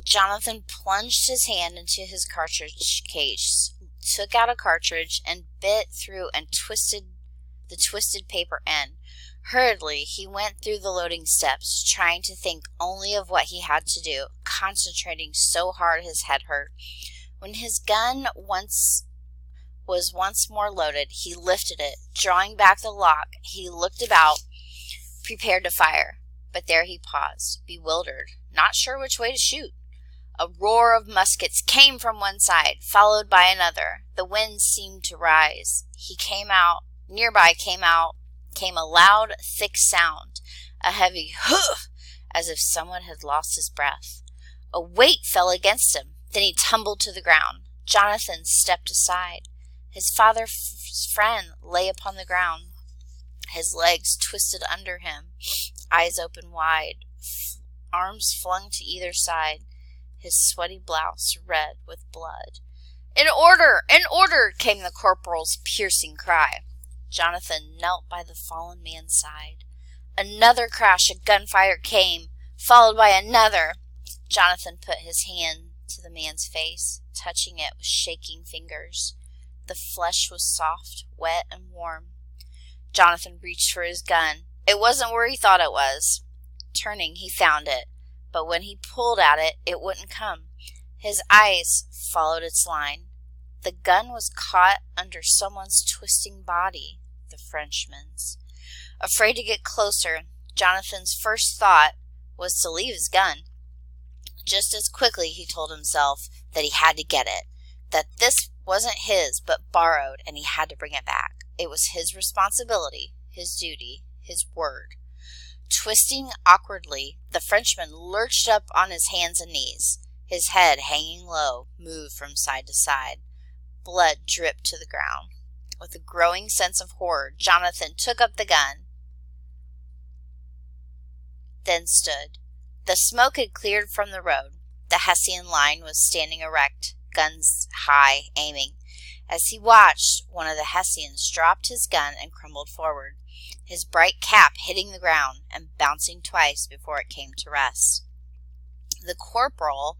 Jonathan plunged his hand into his cartridge case, took out a cartridge, and bit through and twisted the twisted paper end. Hurriedly, he went through the loading steps, trying to think only of what he had to do, concentrating so hard his head hurt. When his gun was once more loaded, he lifted it. Drawing back the lock, he looked about, prepared to fire. But there he paused, bewildered, not sure which way to shoot. A roar of muskets came from one side, followed by another. The wind seemed to rise. Nearby came a loud, thick sound, a heavy hoof, as if someone had lost his breath. A weight fell against him. Then he tumbled to the ground. Jonathan stepped aside. His father's friend lay upon the ground, his legs twisted under him, eyes open wide, arms flung to either side, his sweaty blouse red with blood. "In order! In order!" came the corporal's piercing cry. Jonathan knelt by the fallen man's side. Another crash of gunfire came, followed by another. Jonathan put his hand to the man's face, touching it with shaking fingers. The flesh was soft, wet, and warm. Jonathan reached for his gun. It wasn't where he thought it was. Turning, he found it, but when he pulled at it, it wouldn't come. His eyes followed its line. The gun was caught under someone's twisting body, the Frenchman's. Afraid to get closer, Jonathan's first thought was to leave his gun. Just as quickly, he told himself that he had to get it, that this wasn't his but borrowed, and he had to bring it back. It was his responsibility, his duty, his word. Twisting awkwardly, the Frenchman lurched up on his hands and knees. His head, hanging low, moved from side to side. Blood dripped to the ground. With a growing sense of horror, Jonathan took up the gun, then stood. The smoke had cleared from the road. The Hessian line was standing erect, guns high, aiming. As he watched, one of the Hessians dropped his gun and crumbled forward, his bright cap hitting the ground and bouncing twice before it came to rest. The corporal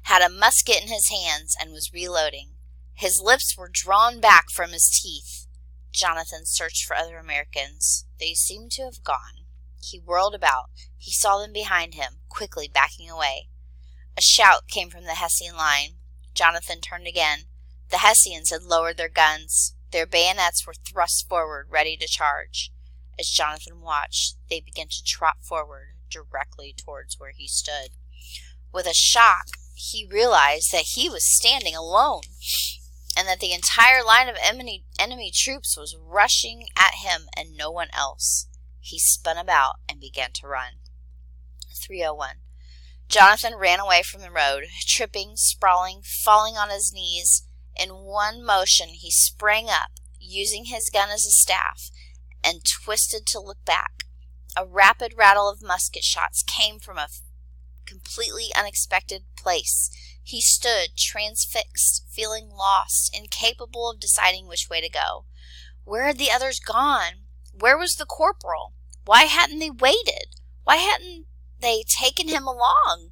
had a musket in his hands and was reloading. His lips were drawn back from his teeth. Jonathan searched for other Americans. They seemed to have gone. He whirled about. He saw them behind him, quickly backing away. A shout came from the Hessian line. Jonathan turned again. The Hessians had lowered their guns. Their bayonets were thrust forward, ready to charge. As Jonathan watched, they began to trot forward, directly towards where he stood. With a shock, he realized that he was standing alone, and that the entire line of enemy troops was rushing at him and no one else. He spun about and began to run. 301. Jonathan ran away from the road, tripping, sprawling, falling on his knees. In one motion, he sprang up, using his gun as a staff, and twisted to look back. A rapid rattle of musket shots came from a completely unexpected place. He stood, transfixed, feeling lost, incapable of deciding which way to go. Where had the others gone? Where was the corporal? Why hadn't they waited? Why hadn't they taken him along?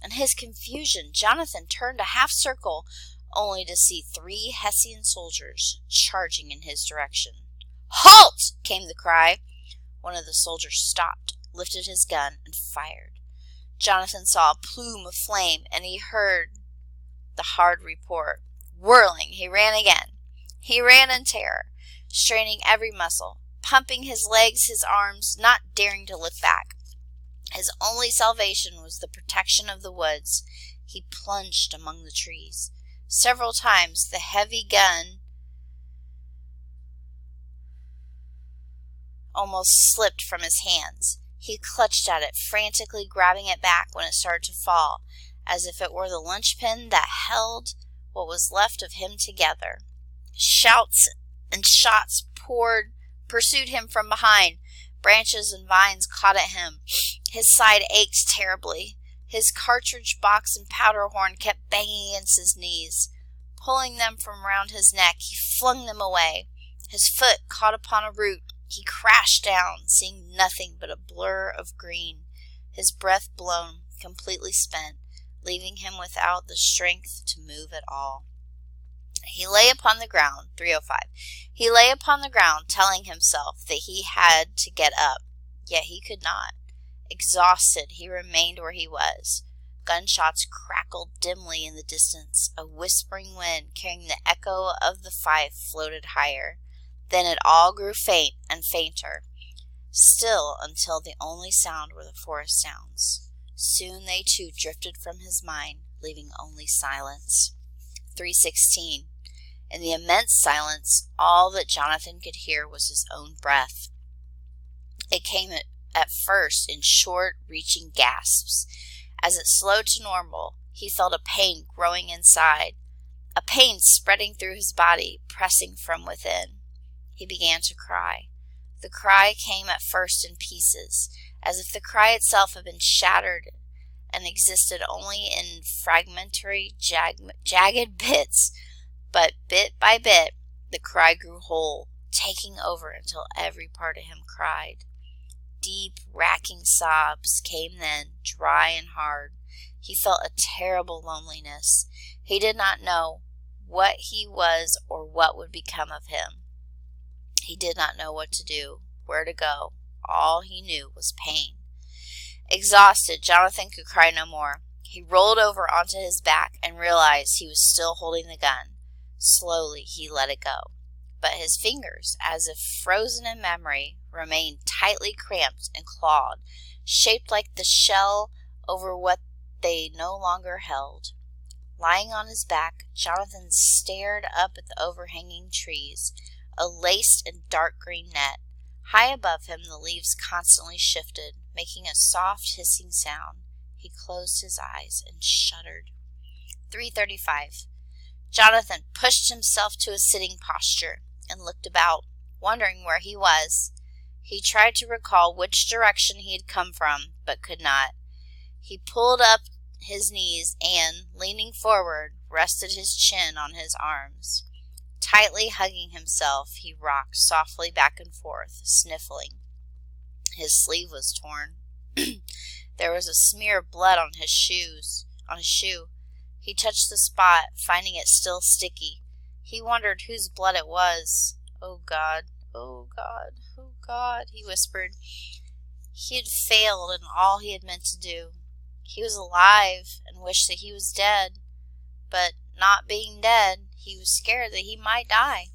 In his confusion, Jonathan turned a half circle, only to see 3 Hessian soldiers charging in his direction. "Halt!" came the cry. One of the soldiers stopped, lifted his gun, and fired. Jonathan saw a plume of flame, and he heard the hard report. Whirling, he ran again. He ran in terror, straining every muscle, pumping his legs, his arms, not daring to look back. His only salvation was the protection of the woods. He plunged among the trees. Several times the heavy gun almost slipped from his hands. He clutched at it, frantically grabbing it back when it started to fall, as if it were the linchpin that held what was left of him together. Shouts and shots pursued him from behind. Branches and vines caught at him. His side ached terribly. His cartridge box and powder horn kept banging against his knees. Pulling them from round his neck, he flung them away. His foot caught upon a root. He crashed down, seeing nothing but a blur of green, his breath blown, completely spent, leaving him without the strength to move at all. He lay upon the ground, 3:05. He lay upon the ground, telling himself that he had to get up, yet he could not. Exhausted, he remained where he was. Gunshots crackled dimly in the distance. A whispering wind, carrying the echo of the fife, floated higher. Then it all grew faint and fainter, still until the only sound were the forest sounds. Soon they too drifted from his mind, leaving only silence. 3:16. In the immense silence, all that Jonathan could hear was his own breath. It came at first in short, reaching gasps. As it slowed to normal, he felt a pain growing inside, a pain spreading through his body, pressing from within. He began to cry. The cry came at first in pieces, as if the cry itself had been shattered and existed only in fragmentary, jagged bits. But bit by bit, the cry grew whole, taking over until every part of him cried. Deep, racking sobs came then, dry and hard. He felt a terrible loneliness. He did not know what he was or what would become of him. He did not know what to do, where to go. All he knew was pain. Exhausted, Jonathan could cry no more. He rolled over onto his back and realized he was still holding the gun. Slowly, he let it go. But his fingers, as if frozen in memory, remained tightly cramped and clawed, shaped like the shell over what they no longer held. Lying on his back, Jonathan stared up at the overhanging trees, a laced and dark green net. High above him, the leaves constantly shifted, making a soft hissing sound. He closed his eyes and shuddered. 3:35. Jonathan pushed himself to a sitting posture and looked about, wondering where he was. He tried to recall which direction he had come from, but could not. He pulled up his knees and, leaning forward, rested his chin on his arms. Tightly hugging himself, he rocked softly back and forth, sniffling. His sleeve was torn. There was a smear of blood on his shoe. He touched the spot, finding it still sticky. He wondered whose blood it was. "Oh God, oh God, oh God," he whispered. He had failed in all he had meant to do. He was alive and wished that he was dead. But not being dead, he was scared that he might die.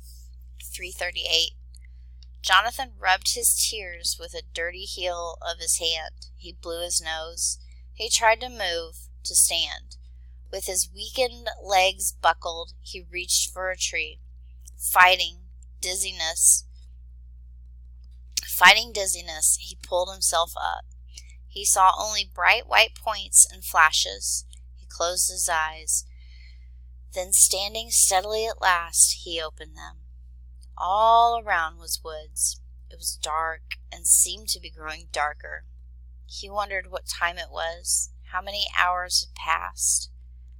3:38. Jonathan rubbed his tears with a dirty heel of his hand. He blew his nose. He tried to move, to stand. With his weakened legs buckled, he reached for a tree. Fighting dizziness, he pulled himself up. He saw only bright white points and flashes. He closed his eyes. Then, standing steadily at last, he opened them. All around was woods. It was dark and seemed to be growing darker. He wondered what time it was, how many hours had passed.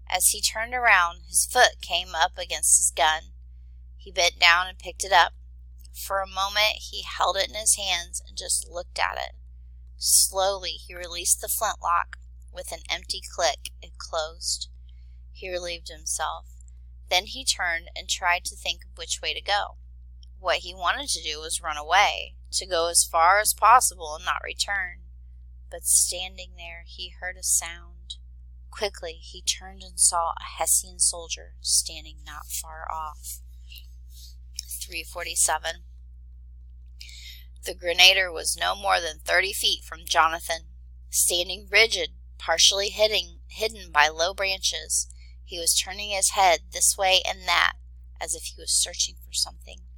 As he turned around, his foot came up against his gun. He bent down and picked it up. For a moment, he held it in his hands and just looked at it. Slowly, he released the flintlock. With an empty click, it closed. He relieved himself. Then he turned and tried to think of which way to go. What he wanted to do was run away, to go as far as possible and not return. But standing there, he heard a sound. Quickly, he turned and saw a Hessian soldier standing not far off. 3:47. The grenadier was no more than 30 feet from Jonathan. Standing rigid, partially hidden by low branches, he was turning his head this way and that, as if he was searching for something.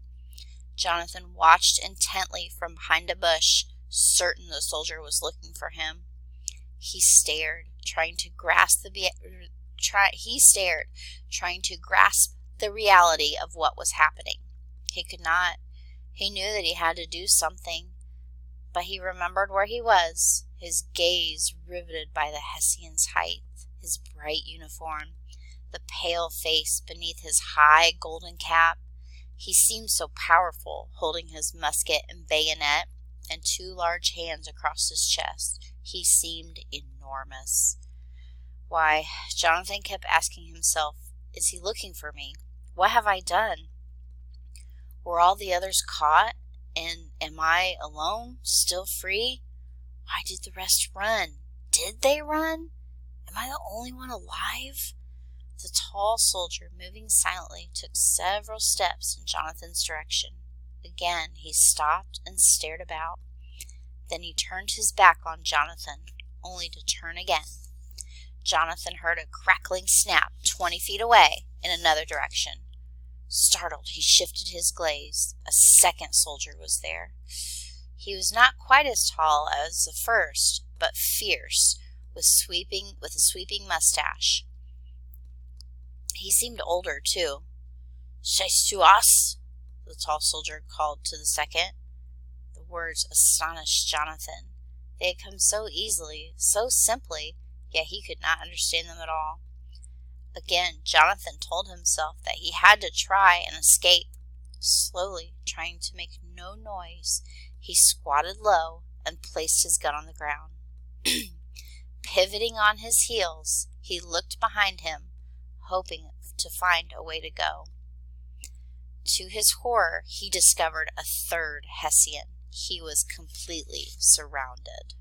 Jonathan watched intently from behind a bush, certain the soldier was looking for him. He stared, trying to grasp the reality of what was happening. He could not. He knew that he had to do something, but he remembered where he was, his gaze riveted by the Hessian's height, his bright uniform, the pale face beneath his high golden cap. He seemed so powerful, holding his musket and bayonet and 2 large hands across his chest. He seemed enormous. Why, Jonathan kept asking himself, is he looking for me? What have I done? Were all the others caught? And am I alone, still free? Why did the rest run? Did they run? Am I the only one alive? The tall soldier, moving silently, took several steps in Jonathan's direction. Again he stopped and stared about. Then he turned his back on Jonathan, only to turn again. Jonathan heard a crackling snap 20 feet away in another direction. Startled, he shifted his gaze. A second soldier was there. He was not quite as tall as the first, but fierce, with a sweeping mustache. He seemed older, too. "C'est us?" the tall soldier called to the second. The words astonished Jonathan. They had come so easily, so simply, yet he could not understand them at all. Again, Jonathan told himself that he had to try and escape. Slowly, trying to make no noise, he squatted low and placed his gun on the ground. Pivoting on his heels, he looked behind him, hoping to find a way to go. To his horror, he discovered a third Hessian. He was completely surrounded.